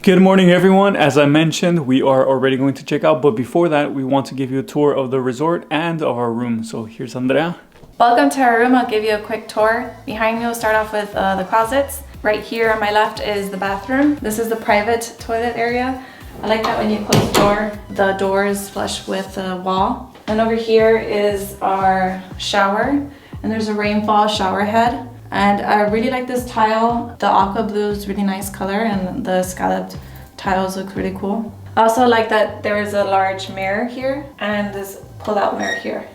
Good morning, everyone. As I mentioned, we are already going to check out, but before that, we want to give you a tour of the resort and of our room. So here's Andrea. Welcome to our room. I'll give you a quick tour. Behind me, we'll start off with the closets. Right here on my left is the bathroom. This is the private toilet area. I like that when you close the door is flush with the wall. And over here is our shower, and there's a rainfall shower head. And I really like this tile. The aqua blue is really nice color, and the scalloped tiles look really cool. I also like that there is a large mirror here and this pull-out mirror here.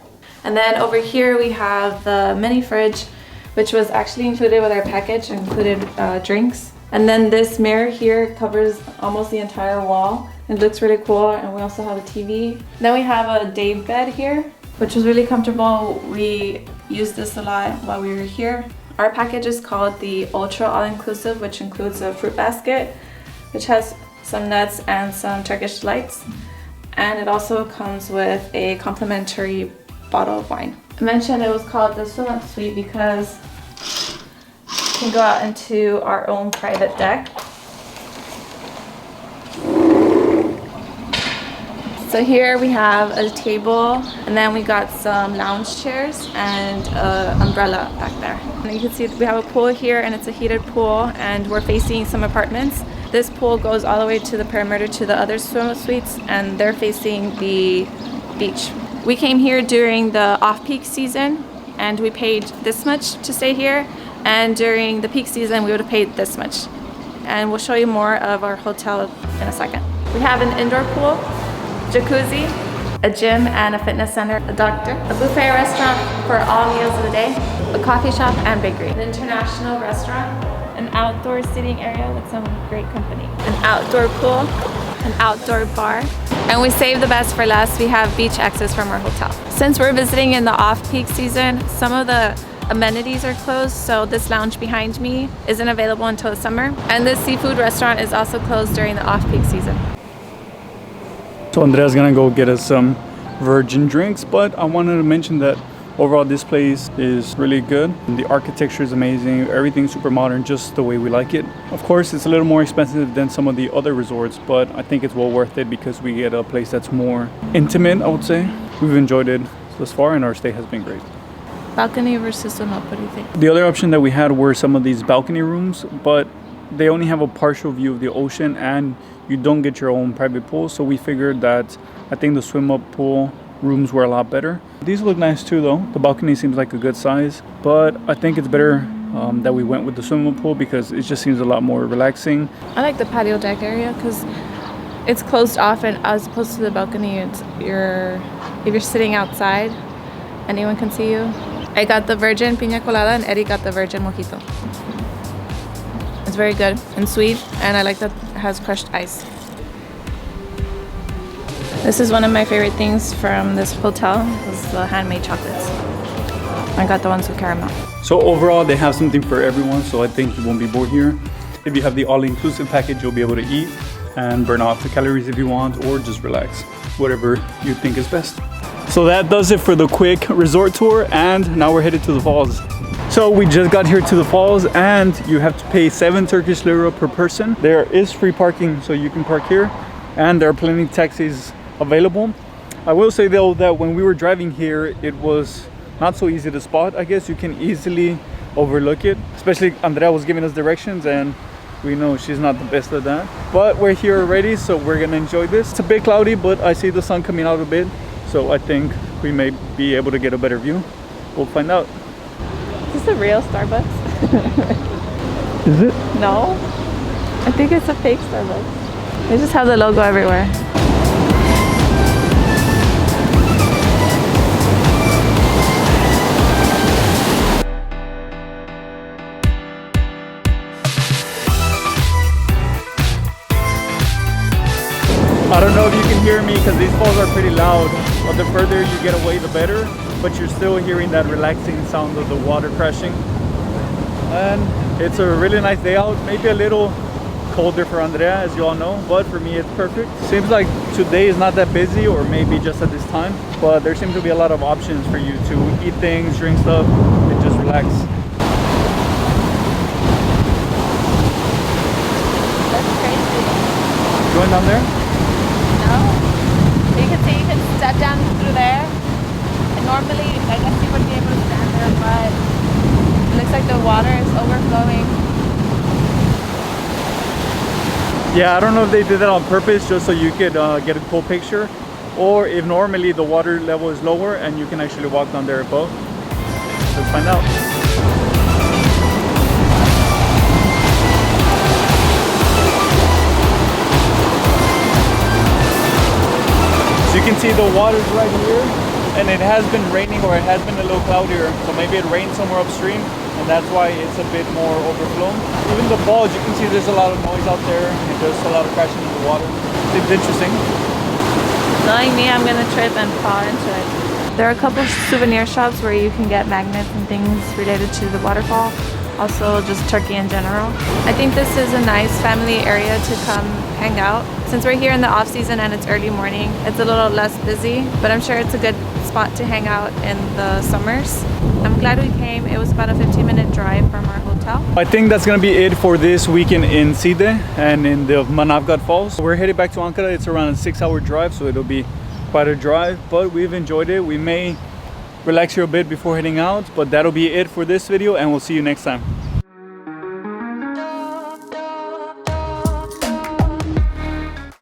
And then over here we have the mini fridge, which was actually included with our package, included drinks. And then this mirror here covers almost the entire wall. It looks really cool, and we also have a TV. Then we have a day bed here, which is really comfortable. We used this a lot while we were here. Our package is called the Ultra All-Inclusive, which includes a fruit basket, which has some nuts and some Turkish delights. And it also comes with a complimentary bottle of wine. I mentioned it was called the swim up suite because we can go out into our own private deck. So here we have a table, and then we got some lounge chairs and an umbrella back there. And you can see we have a pool here, and it's a heated pool, and we're facing some apartments. This pool goes all the way to the perimeter to the other swim suites, and they're facing the beach. We came here during the off-peak season, and we paid this much to stay here, and during the peak season we would have paid this much. And we'll show you more of our hotel in a second. We have an indoor pool, jacuzzi, a gym and a fitness center, a doctor, a buffet restaurant for all meals of the day, a coffee shop and bakery, an international restaurant, an outdoor seating area with some great company, an outdoor pool, an outdoor bar, and we saved the best for last. We have beach access from our hotel. Since we're visiting in the off-peak season, some of the amenities are closed, so this lounge behind me isn't available until the summer, and this seafood restaurant is also closed during the off-peak season. So Andrea's gonna go get us some virgin drinks, but I wanted to mention that overall this place is really good. The architecture is amazing, everything's super modern, just the way we like it. Of course, it's a little more expensive than some of the other resorts, but I think it's well worth it because we get a place that's more intimate, I would say. We've enjoyed it thus far, and our stay has been great. Balcony versus swim up, what do you think? The other option that we had were some of these balcony rooms, but they only have a partial view of the ocean, and you don't get your own private pool, so we figured that I think the swim up pool rooms were a lot better. These look nice too though. The balcony seems like a good size, but I think it's better that we went with the swim up pool because it just seems a lot more relaxing. I like the patio deck area because it's closed off, and as opposed to the balcony, if you're sitting outside, anyone can see you. I got the virgin pina colada, and Eddie got the virgin mojito. It's very good and sweet, and I like that it has crushed ice. This is one of my favorite things from this hotel, is the handmade chocolates. I got the ones with caramel. So overall, they have something for everyone, so I think you won't be bored here. If you have the all-inclusive package, you'll be able to eat and burn off the calories if you want, or just relax, whatever you think is best. So that does it for the quick resort tour, and now we're headed to the falls. So we just got here to the falls, and you have to pay 7 Turkish lira per person. There is free parking, so you can park here, and there are plenty of taxis available. I will say though that when we were driving here, it was not so easy to spot. I guess you can easily overlook it, especially Andrea was giving us directions, and we know she's not the best at that. But we're here already, so we're gonna enjoy this. It's a bit cloudy, but I see the sun coming out a bit, so I think we may be able to get a better view. We'll find out. Is this a real Starbucks? Is it? No, I think it's a fake Starbucks. They just have the logo everywhere. I don't know if you can hear me because these falls are pretty loud, but the further you get away the better, but you're still hearing that relaxing sound of the water crashing. And it's a really nice day out, maybe a little colder for Andrea, as you all know, but for me it's perfect. Seems like today is not that busy, or maybe just at this time, but there seems to be a lot of options for you to eat things, drink stuff, and just relax. That's crazy. Going down there? No. You can see you can step down through there. And normally, I guess you wouldn't be able to stand there, but it looks like the water is overflowing. Yeah, I don't know if they did that on purpose just so you could get a cool picture, or if normally the water level is lower and you can actually walk down there above. Let's find out. So you can see the water's right here, and it has been raining, or it has been a little cloudier, so maybe it rained somewhere upstream, and that's why it's a bit more overflown. Even the falls, you can see there's a lot of noise out there, and there's a lot of crashing in the water. It's interesting. Knowing me, I'm gonna trip and fall into it. There are a couple souvenir shops where you can get magnets and things related to the waterfall. Also just Turkey in general. I think this is a nice family area to come hang out. Since we're here in the off season and it's early morning, it's a little less busy, but I'm sure it's a good spot to hang out in the summers. I'm glad we came. It was about a 15-minute drive from our hotel. I think that's gonna be it for this weekend in Side and in the Manavgat Falls. We're headed back to Ankara. It's around a 6-hour drive, so it'll be quite a drive, but we've enjoyed it. We may relax here a bit before heading out, but that'll be it for this video, and we'll see you next time.